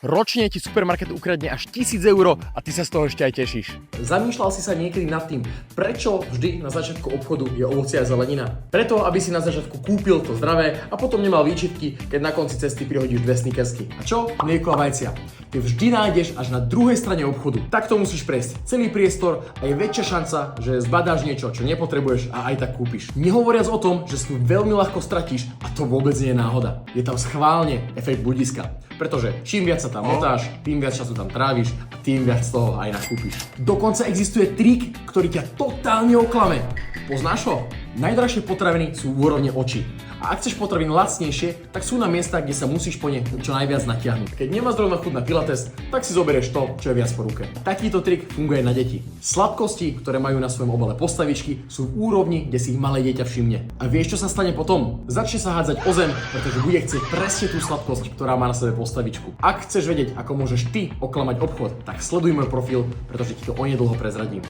Ročne ti supermarket ukradne až 1000 eur a ty sa z toho ešte aj tešíš. Zamýšľal si sa niekedy nad tým, prečo vždy na začiatku obchodu je ovocie a zelenina? Preto, aby si na začiatku kúpil to zdravé a potom nemal výčitky, keď na konci cesty prihodíš 2 snickersky. A čo? Mlieko a vajcia. Ty vždy nájdeš až na druhej strane obchodu. Takto musíš prejsť celý priestor a je väčšia šanca, že zbadáš niečo, čo nepotrebuješ a aj tak kúpiš. Nehovoriac o tom, že si tu veľmi ľahko stratíš a to vôbec nie je náhoda. Je tam schválne efekt budiska. Pretože čím viac sa tam motáš, tým viac času tam tráviš a tým viac z toho aj nakúpiš. Dokonca existuje trik, ktorý ťa totálne oklame. Poznáš ho? Najdrahšie potraviny sú v úrovne očí. A ak chceš potraviny lacnejšie, tak sú na miestach, kde sa musíš po ne čo najviac natiahnuť. Keď nemáš zrovna chuť na pilates, tak si zoberieš to, čo je viac po ruke. Takýto trik funguje na deti. Sladkosti, ktoré majú na svojom obale postavičky, sú v úrovni, kde si ich malé dieťa všimne. A vieš, čo sa stane potom? Začne sa hádzať o zem, pretože bude chcieť presne tú sladkosť, ktorá má na sebe postavičku. Ak chceš vedieť, ako môžeš ty oklamať obchod, tak sleduj môj profil, pretože ti to onedlho prezradím.